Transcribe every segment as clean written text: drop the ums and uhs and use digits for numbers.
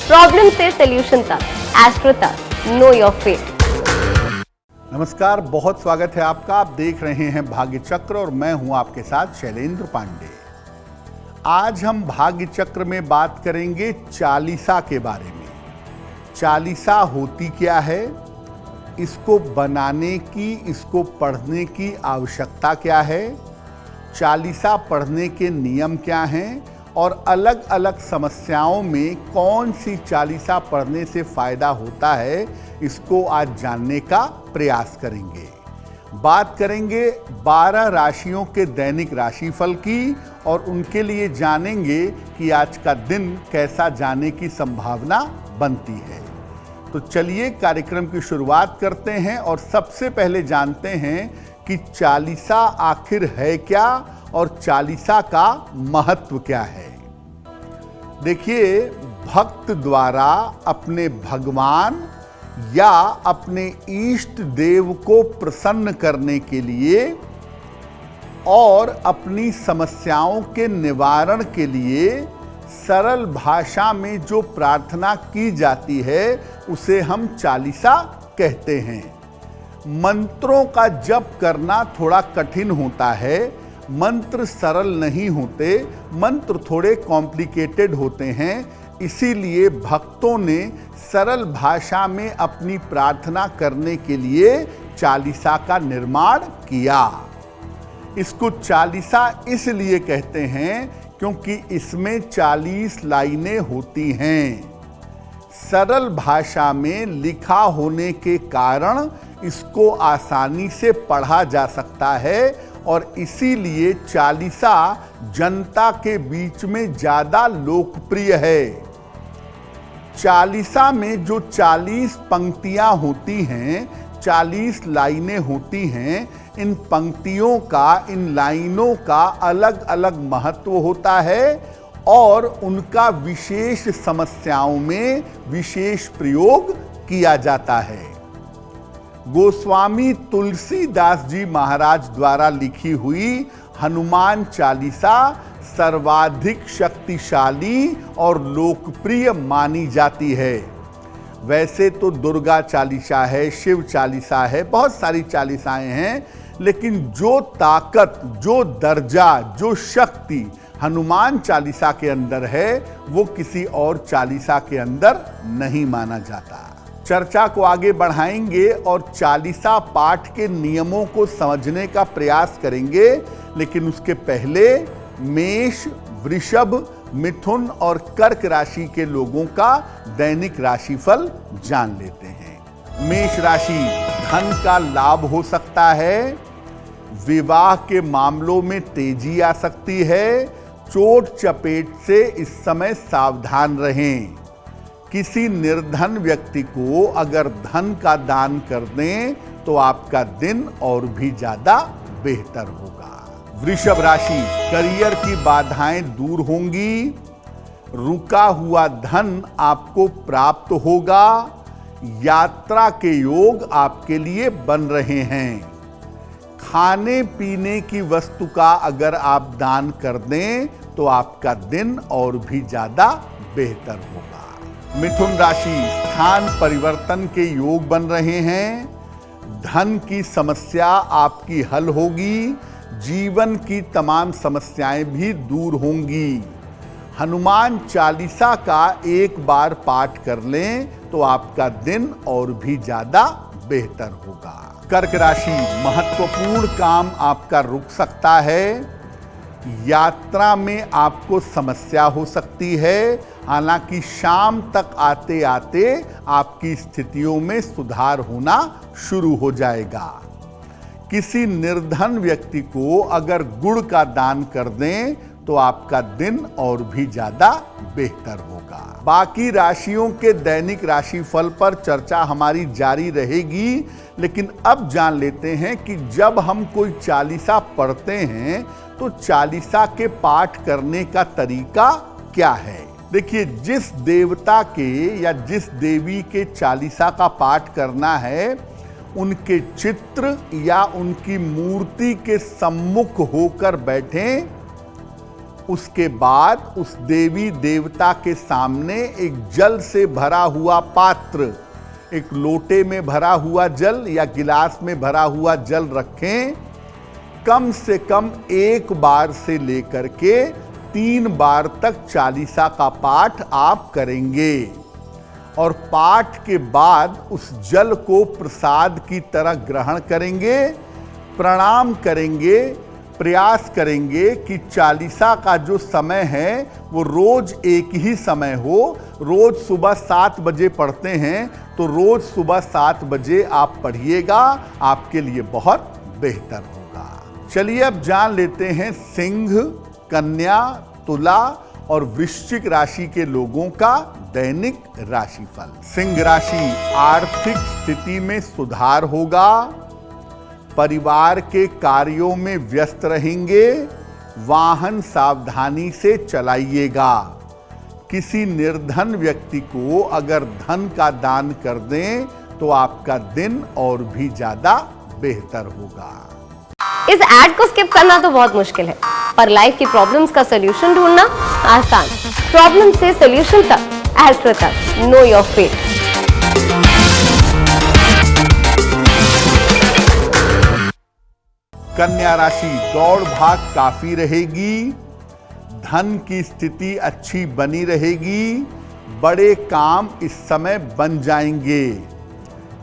Problem से solution तक, astro तक, नो योर फेट। नमस्कार, बहुत स्वागत है आपका। आप देख रहे हैं भाग्य चक्र और मैं हूं आपके साथ शैलेंद्र पांडे। आज हम भाग्य चक्र में बात करेंगे चालीसा के बारे में। चालीसा होती क्या है, इसको बनाने की, इसको पढ़ने की आवश्यकता क्या है, चालीसा पढ़ने के नियम क्या हैं और अलग अलग समस्याओं में कौन सी चालीसा पढ़ने से फायदा होता है, इसको आज जानने का प्रयास करेंगे। बात करेंगे 12 राशियों के दैनिक राशिफल की और उनके लिए जानेंगे कि आज का दिन कैसा जाने की संभावना बनती है। तो चलिए कार्यक्रम की शुरुआत करते हैं और सबसे पहले जानते हैं कि चालीसा आखिर है क्या और चालीसा का महत्व क्या है। देखिए, भक्त द्वारा अपने भगवान या अपने इष्ट देव को प्रसन्न करने के लिए और अपनी समस्याओं के निवारण के लिए सरल भाषा में जो प्रार्थना की जाती है उसे हम चालीसा कहते हैं। मंत्रों का जप करना थोड़ा कठिन होता है, मंत्र सरल नहीं होते, मंत्र थोड़े कॉम्प्लिकेटेड होते हैं। इसीलिए भक्तों ने सरल भाषा में अपनी प्रार्थना करने के लिए चालीसा का निर्माण किया। इसको चालीसा इसलिए कहते हैं क्योंकि इसमें 40 लाइनें होती हैं। सरल भाषा में लिखा होने के कारण इसको आसानी से पढ़ा जा सकता है और इसीलिए चालीसा जनता के बीच में ज़्यादा लोकप्रिय है। चालीसा में जो 40 पंक्तियां होती हैं, 40 लाइनें होती हैं, इन पंक्तियों का, इन लाइनों का अलग अलग महत्व होता है और उनका विशेष समस्याओं में विशेष प्रयोग किया जाता है। गोस्वामी तुलसीदास जी महाराज द्वारा लिखी हुई हनुमान चालीसा सर्वाधिक शक्तिशाली और लोकप्रिय मानी जाती है। वैसे तो दुर्गा चालीसा है, शिव चालीसा है, बहुत सारी चालीसाएं हैं, लेकिन जो ताकत, जो दर्जा, जो शक्ति हनुमान चालीसा के अंदर है वो किसी और चालीसा के अंदर नहीं माना जाता। चर्चा को आगे बढ़ाएंगे और चालीसा पाठ के नियमों को समझने का प्रयास करेंगे, लेकिन उसके पहले मेष, वृषभ, मिथुन और कर्क राशि के लोगों का दैनिक राशिफल जान लेते हैं। मेष राशि, धन का लाभ हो सकता है, विवाह के मामलों में तेजी आ सकती है, चोट चपेट से इस समय सावधान रहें। किसी निर्धन व्यक्ति को अगर धन का दान कर दें तो आपका दिन और भी ज्यादा बेहतर होगा। वृषभ राशि, करियर की बाधाएं दूर होंगी, रुका हुआ धन आपको प्राप्त होगा, यात्रा के योग आपके लिए बन रहे हैं। खाने पीने की वस्तु का अगर आप दान कर दें तो आपका दिन और भी ज्यादा बेहतर होगा। मिथुन राशि, स्थान परिवर्तन के योग बन रहे हैं, धन की समस्या आपकी हल होगी, जीवन की तमाम समस्याएं भी दूर होंगी। हनुमान चालीसा का एक बार पाठ कर लें तो आपका दिन और भी ज्यादा बेहतर होगा। कर्क राशि, महत्वपूर्ण काम आपका रुक सकता है, यात्रा में आपको समस्या हो सकती है, हालांकि शाम तक आते आते आपकी स्थितियों में सुधार होना शुरू हो जाएगा। किसी निर्धन व्यक्ति को अगर गुड़ का दान कर दें तो आपका दिन और भी ज्यादा बेहतर होगा। बाकी राशियों के दैनिक राशिफल पर चर्चा हमारी जारी रहेगी, लेकिन अब जान लेते हैं कि जब हम कोई चालीसा पढ़ते हैं तो चालीसा के पाठ करने का तरीका क्या है। देखिए, जिस देवता के या जिस देवी के चालीसा का पाठ करना है उनके चित्र या उनकी मूर्ति के सम्मुख होकर बैठें उसके बाद उस देवी देवता के सामने एक जल से भरा हुआ पात्र, एक लोटे में भरा हुआ जल या गिलास में भरा हुआ जल रखें। कम से कम 1 बार से लेकर के 3 बार तक चालीसा का पाठ आप करेंगे और पाठ के बाद उस जल को प्रसाद की तरह ग्रहण करेंगे, प्रणाम करेंगे, प्रयास करेंगे कि चालीसा का जो समय है वो रोज एक ही समय हो। रोज सुबह 7 बजे पढ़ते हैं तो रोज सुबह 7 बजे आप पढ़िएगा, आपके लिए बहुत बेहतर होगा। चलिए अब जान लेते हैं सिंह, कन्या, तुला और वृश्चिक राशि के लोगों का दैनिक राशिफल। सिंह राशि, आर्थिक स्थिति में सुधार होगा, परिवार के कार्यों में व्यस्त रहेंगे, वाहन सावधानी से चलाइएगा। किसी निर्धन व्यक्ति को अगर धन का दान कर दें तो आपका दिन और भी ज्यादा बेहतर होगा। इस ऐड को स्किप करना तो बहुत मुश्किल है, पर लाइफ की प्रॉब्लम्स का सलूशन ढूंढना आसान। प्रॉब्लम से सलूशन तक, एस्ट्रो तक, नो योर फेट। कन्या राशि, दौड़ भाग काफी रहेगी, धन की स्थिति अच्छी बनी रहेगी, बड़े काम इस समय बन जाएंगे।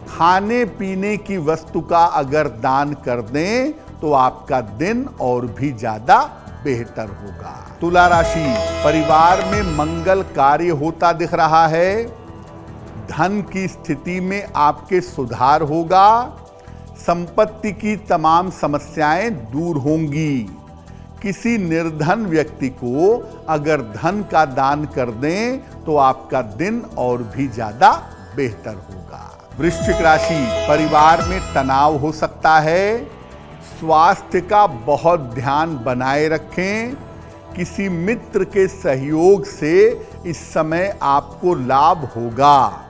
खाने पीने की वस्तु का अगर दान कर दें तो आपका दिन और भी ज्यादा बेहतर होगा। तुला राशि, परिवार में मंगल कार्य होता दिख रहा है, धन की स्थिति में आपके सुधार होगा, संपत्ति की तमाम समस्याएं दूर होंगी। किसी निर्धन व्यक्ति को अगर धन का दान कर दें तो आपका दिन और भी ज्यादा बेहतर होगा। वृश्चिक राशि, परिवार में तनाव हो सकता है, स्वास्थ्य का बहुत ध्यान बनाए रखें। किसी मित्र के सहयोग से इस समय आपको लाभ होगा।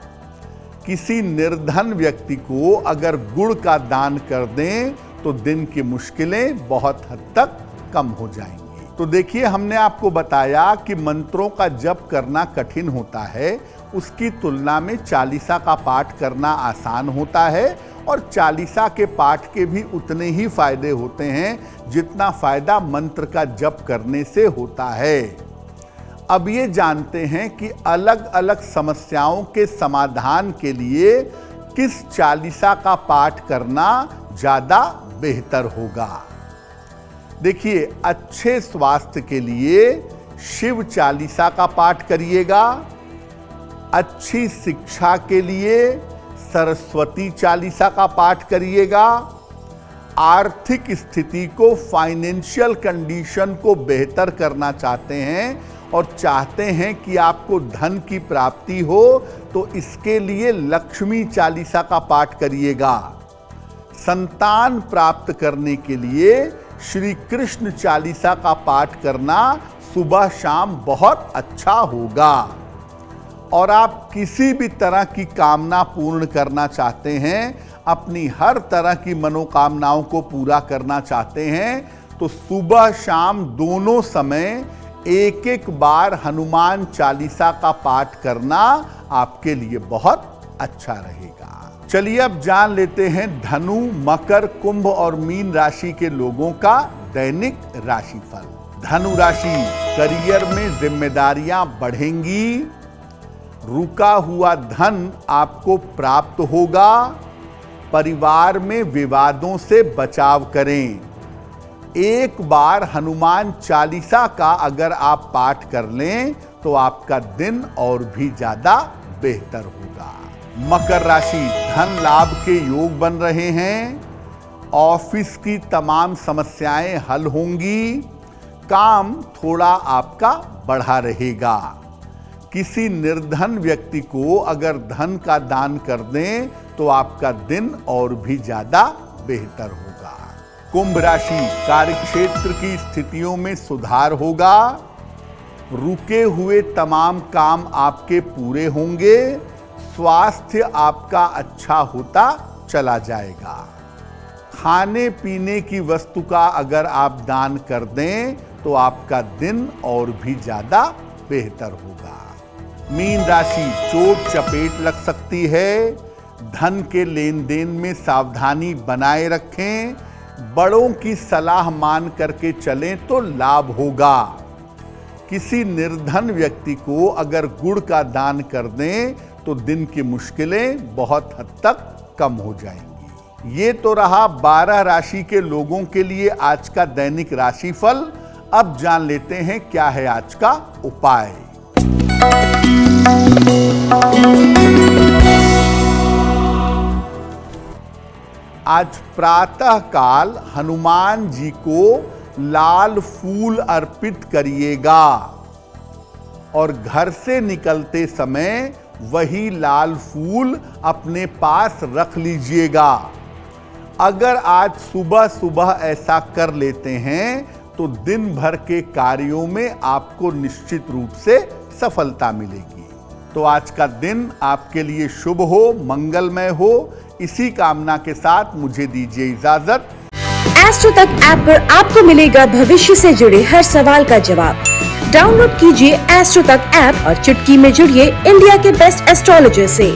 किसी निर्धन व्यक्ति को अगर गुड़ का दान कर दें तो दिन की मुश्किलें बहुत हद तक कम हो जाएंगी। तो देखिए, हमने आपको बताया कि मंत्रों का जप करना कठिन होता है, उसकी तुलना में चालीसा का पाठ करना आसान होता है और चालीसा के पाठ के भी उतने ही फायदे होते हैं जितना फायदा मंत्र का जप करने से होता है। अब ये जानते हैं कि अलग अलग समस्याओं के समाधान के लिए किस चालीसा का पाठ करना ज्यादा बेहतर होगा। देखिए, अच्छे स्वास्थ्य के लिए शिव चालीसा का पाठ करिएगा, अच्छी शिक्षा के लिए सरस्वती चालीसा का पाठ करिएगा, आर्थिक स्थिति को, फाइनेंशियल कंडीशन को बेहतर करना चाहते हैं और चाहते हैं कि आपको धन की प्राप्ति हो तो इसके लिए लक्ष्मी चालीसा का पाठ करिएगा। संतान प्राप्त करने के लिए श्री कृष्ण चालीसा का पाठ करना सुबह शाम बहुत अच्छा होगा। और आप किसी भी तरह की कामना पूर्ण करना चाहते हैं, अपनी हर तरह की मनोकामनाओं को पूरा करना चाहते हैं तो सुबह शाम दोनों समय एक एक बार हनुमान चालीसा का पाठ करना आपके लिए बहुत अच्छा रहेगा। चलिए अब जान लेते हैं धनु, मकर, कुंभ और मीन राशि के लोगों का दैनिक राशिफल। धनु राशि, करियर में जिम्मेदारियां बढ़ेंगी, रुका हुआ धन आपको प्राप्त होगा, परिवार में विवादों से बचाव करें। एक बार हनुमान चालीसा का अगर आप पाठ कर लें तो आपका दिन और भी ज्यादा बेहतर होगा। मकर राशि, धन लाभ के योग बन रहे हैं, ऑफिस की तमाम समस्याएं हल होंगी, काम थोड़ा आपका बढ़ा रहेगा। किसी निर्धन व्यक्ति को अगर धन का दान कर दें तो आपका दिन और भी ज्यादा बेहतर होगा। कुंभ राशि, कार्यक्षेत्र की स्थितियों में सुधार होगा, रुके हुए तमाम काम आपके पूरे होंगे, स्वास्थ्य आपका अच्छा होता चला जाएगा। खाने पीने की वस्तु का अगर आप दान कर दें तो आपका दिन और भी ज्यादा बेहतर होगा। मीन राशि, चोट चपेट लग सकती है। धन के लेन देन में सावधानी बनाए रखें। बड़ों की सलाह मान करके चलें तो लाभ होगा। किसी निर्धन व्यक्ति को अगर गुड़ का दान कर दें तो दिन की मुश्किलें बहुत हद तक कम हो जाएंगी। ये तो रहा 12 राशि के लोगों के लिए आज का दैनिक राशिफल। अब जान लेते हैं क्या है आज का उपाय। आज प्रातः काल हनुमान जी को लाल फूल अर्पित करिएगा और घर से निकलते समय वही लाल फूल अपने पास रख लीजिएगा। अगर आज सुबह सुबह ऐसा कर लेते हैं तो दिन भर के कार्यों में आपको निश्चित रूप से सफलता मिलेगी। तो आज का दिन आपके लिए शुभ हो, मंगलमय हो, इसी कामना के साथ मुझे दीजिए इजाजत। एस्ट्रो तक ऐप पर आपको मिलेगा भविष्य से जुड़े हर सवाल का जवाब। डाउनलोड कीजिए एस्ट्रो तक ऐप और चुटकी में जुड़िए इंडिया के बेस्ट एस्ट्रोलॉजर से।